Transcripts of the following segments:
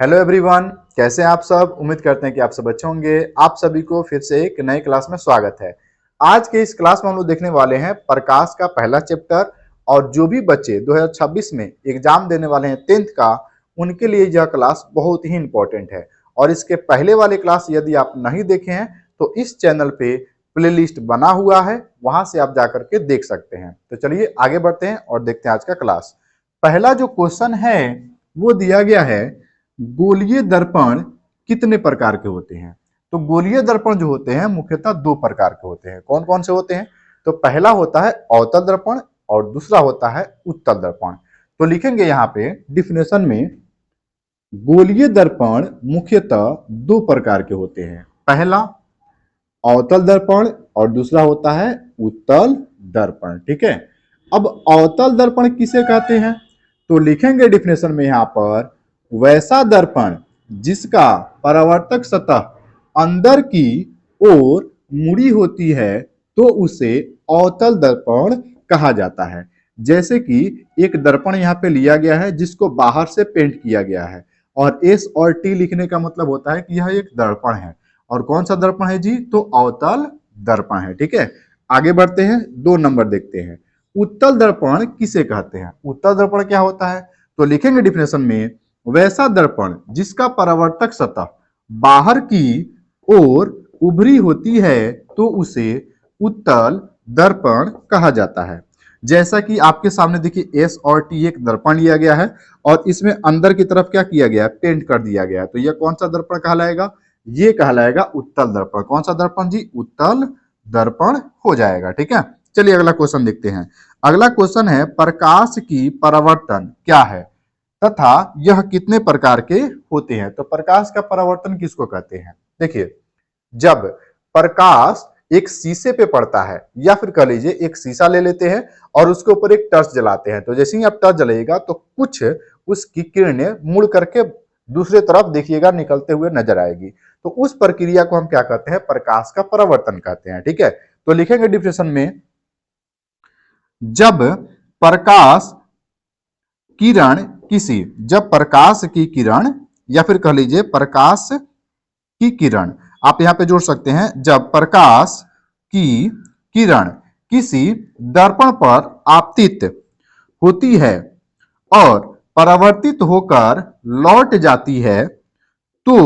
Hello everyone, कैसे हैं आप सब। उम्मीद करते हैं कि आप सब अच्छे होंगे। आप सभी को फिर से एक नई क्लास में स्वागत है। आज के इस क्लास में हम लोग देखने वाले हैं प्रकाश का पहला चैप्टर। और जो भी बच्चे 2026 में एग्जाम देने वाले हैं 10th का, उनके लिए यह क्लास बहुत ही इंपॉर्टेंट है। और इसके पहले वाले क्लास यदि आप नहीं देखे हैं तो इस चैनल पे प्लेलिस्ट बना हुआ है, वहां से आप जाकर के देख सकते हैं। तो चलिए आगे बढ़ते हैं और देखते हैं आज का क्लास। पहला जो क्वेश्चन है वो दिया गया है, गोलीय दर्पण कितने प्रकार के होते हैं। तो गोलीय दर्पण जो होते हैं मुख्यतः दो प्रकार के होते हैं। कौन कौन से होते हैं? तो पहला होता है अवतल दर्पण और दूसरा होता है उत्तल दर्पण। तो लिखेंगे यहाँ पे डिफिनेशन में, गोलीय दर्पण मुख्यतः दो प्रकार के होते हैं। पहला अवतल दर्पण और दूसरा होता है उत्तल दर्पण। ठीक है, अब अवतल दर्पण किसे कहते हैं? तो लिखेंगे डिफिनेशन में यहां पर, वैसा दर्पण जिसका परावर्तक सतह अंदर की ओर मुड़ी होती है तो उसे अवतल दर्पण कहा जाता है। जैसे कि एक दर्पण यहाँ पे लिया गया है जिसको बाहर से पेंट किया गया है, और एस और टी लिखने का मतलब होता है कि यह एक दर्पण है। और कौन सा दर्पण है जी? तो अवतल दर्पण है। ठीक है, आगे बढ़ते हैं, 2 नंबर देखते हैं। उत्तल दर्पण किसे कहते हैं? उत्तल दर्पण क्या होता है? तो लिखेंगे डिफिनेशन में, वैसा दर्पण जिसका परावर्तक सतह बाहर की ओर उभरी होती है तो उसे उत्तल दर्पण कहा जाता है। जैसा कि आपके सामने देखिए एस और टी एक दर्पण लिया गया है और इसमें अंदर की तरफ क्या किया गया है? पेंट कर दिया गया है। तो यह कौन सा दर्पण कहलाएगा? ये कहलाएगा उत्तल दर्पण। कौन सा दर्पण जी? उत्तल दर्पण हो जाएगा। ठीक है, चलिए अगला क्वेश्चन देखते हैं। अगला क्वेश्चन है, प्रकाश की परावर्तन क्या है तथा यह कितने प्रकार के होते हैं। तो प्रकाश का परावर्तन किसको कहते हैं? देखिए, जब प्रकाश एक शीशे पे पड़ता है, या फिर कह लीजिए एक शीशा ले लेते हैं और उसके ऊपर एक टर्च जलाते हैं, तो जैसे ही आप टर्च जलाएगा तो कुछ उसकी किरणें मुड़ करके दूसरे तरफ देखिएगा निकलते हुए नजर आएगी। तो उस प्रक्रिया को हम क्या कहते हैं? प्रकाश का परावर्तन कहते हैं। ठीक है, तो लिखेंगे डिफिनेशन में, जब प्रकाश किरण किसी, जब प्रकाश की किरण या फिर कह लीजिए प्रकाश की किरण, आप यहां पे जोड़ सकते हैं, जब प्रकाश की किरण किसी दर्पण पर आपतित होती है और परावर्तित होकर लौट जाती है तो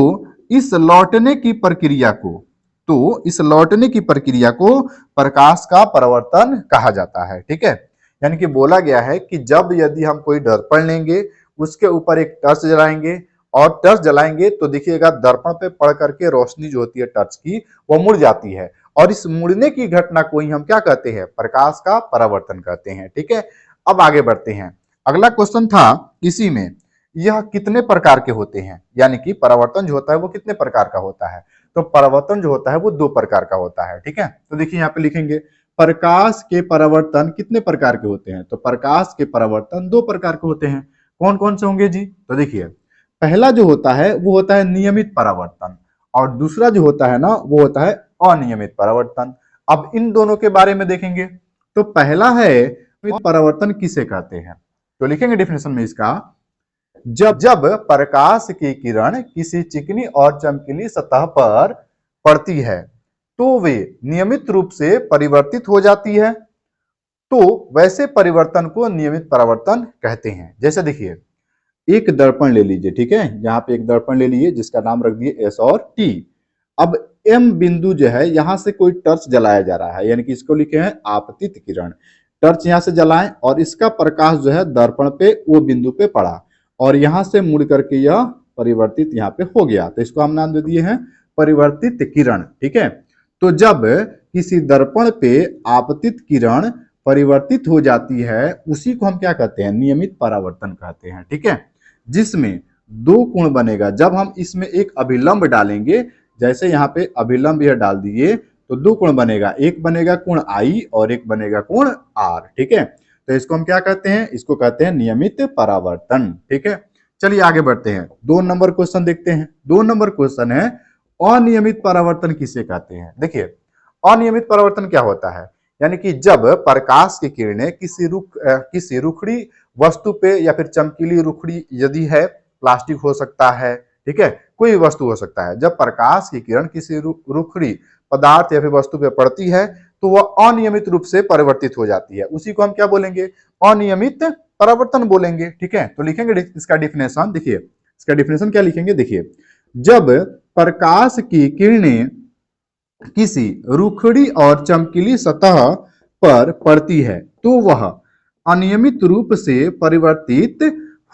इस लौटने की प्रक्रिया को, इस लौटने की प्रक्रिया को प्रकाश का परावर्तन कहा जाता है। ठीक है, यानी कि बोला गया है कि जब यदि हम कोई दर्पण लेंगे, उसके ऊपर एक टर्च जलाएंगे और टर्च जलाएंगे तो देखिएगा दर्पण पे पड़ करके रोशनी जो होती है टर्च की, वो मुड़ जाती है। और इस मुड़ने की घटना को ही हम क्या कहते हैं? प्रकाश का परावर्तन कहते हैं। ठीक है, अब आगे बढ़ते हैं। अगला क्वेश्चन था इसी में, यह कितने प्रकार के होते हैं, यानी कि परावर्तन जो होता है वो कितने प्रकार का होता है। तो परावर्तन जो होता है वो 2 प्रकार का होता है। ठीक है, तो देखिए यहाँ पे लिखेंगे, प्रकाश के परावर्तन कितने प्रकार के होते हैं। तो प्रकाश के परावर्तन 2 प्रकार के होते हैं। कौन कौन से होंगे जी? तो देखिए, पहला जो होता है वो होता है नियमित परावर्तन, और दूसरा जो होता है ना वो होता है अनियमित परावर्तन। अब इन दोनों के बारे में देखेंगे। तो पहला है परावर्तन किसे कहते हैं? तो लिखेंगे डिफिनेशन में इसका, जब प्रकाश की किरण किसी चिकनी और चमकीली सतह पर पड़ती है तो वे नियमित रूप से परिवर्तित हो जाती है, तो वैसे परिवर्तन को नियमित परावर्तन कहते हैं। जैसे देखिए, एक दर्पण ले लीजिए। ठीक है, यहाँ पे एक दर्पण ले लीजिए जिसका नाम रख दिए एस और टी। अब एम बिंदु जो है, यहां से कोई टर्च जलाया जा रहा है, यानी कि इसको लिखे हैं आपतित किरण। टर्च यहां से जलाएं और इसका प्रकाश जो है दर्पण पे वो बिंदु पे पड़ा और यहां से मुड़ करके यह परिवर्तित यहाँ पे हो गया, तो इसको हम नाम दे दिए हैं परिवर्तित किरण। ठीक है, तो जब किसी दर्पण पे आपतित किरण परिवर्तित हो जाती है उसी को हम क्या कहते हैं? नियमित परावर्तन कहते हैं। ठीक है, जिसमें 2 कोण बनेगा। जब हम इसमें एक अभिलंब डालेंगे, जैसे यहाँ पे अभिलंब यह डाल दिए तो 2 कोण बनेगा, एक बनेगा कोण आई और एक बनेगा कोण आर। ठीक है, तो इसको हम क्या कहते हैं? इसको कहते हैं नियमित परावर्तन। ठीक है, चलिए आगे बढ़ते हैं। 2 नंबर क्वेश्चन देखते हैं। 2 नंबर क्वेश्चन है, अनियमित परावर्तन किसे कहते हैं। देखिए, अनियमित परावर्तन क्या होता है? यानी कि जब प्रकाश की किरणें किसी रुखड़ी वस्तु पे या फिर चमकीली रुखड़ी यदि है प्लास्टिक हो सकता है, ठीक है, कोई भी वस्तु हो सकता है। जब प्रकाश की किरण किसी रुखड़ी पदार्थ या फिर वस्तु पे पड़ती है तो वह अनियमित रूप से परिवर्तित हो जाती है, उसी को हम क्या बोलेंगे, अनियमित परावर्तन बोलेंगे, ठीक है। तो लिखेंगे इसका डिफिनेशन, देखिए इसका डिफिनेशन क्या लिखेंगे, देखिए जब प्रकाश की किरणें किसी रुखड़ी और चमकीली सतह पर पड़ती है तो वह अनियमित रूप से परिवर्तित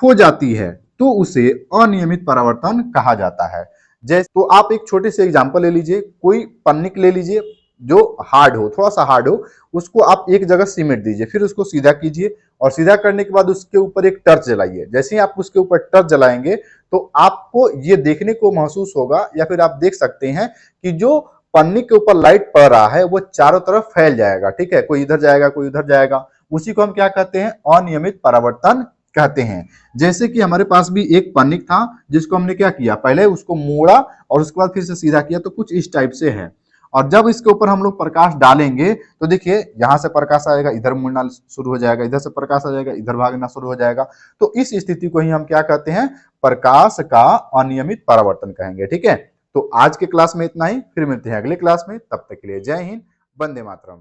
हो जाती है, तो उसे अनियमित परावर्तन कहा जाता है। जैसे तो आप एक छोटे से एग्जांपल ले लीजिए, कोई पन्निक ले लीजिए जो हार्ड हो, थोड़ा सा हार्ड हो, उसको आप एक जगह सीमेंट दीजिए, फिर उसको सीधा कीजिए और सीधा करने के बाद उसके ऊपर एक टर्च जलाइए। जैसे ही आप उसके ऊपर टर्च जलाएंगे तो आपको ये देखने को महसूस होगा या फिर आप देख सकते हैं कि जो पन्नी के ऊपर लाइट पड़ रहा है वो चारों तरफ फैल जाएगा, ठीक है, कोई इधर जाएगा कोई उधर जाएगा, उसी को हम क्या कहते हैं, अनियमित परावर्तन कहते हैं। जैसे कि हमारे पास भी एक पन्निक था जिसको हमने क्या किया, पहले उसको मोड़ा और उसके बाद फिर से सीधा किया, तो कुछ इस टाइप से है। और जब इसके ऊपर हम लोग प्रकाश डालेंगे तो देखिए यहां से प्रकाश आएगा, इधर मुड़ना शुरू हो जाएगा, इधर से प्रकाश आ जाएगा, इधर भागना शुरू हो जाएगा। तो इस स्थिति को ही हम क्या कहते हैं, प्रकाश का अनियमित परावर्तन कहेंगे, ठीक है। तो आज के क्लास में इतना ही, फिर मिलते हैं अगले क्लास में, तब तक के लिए जय हिंद, वंदे मातरम।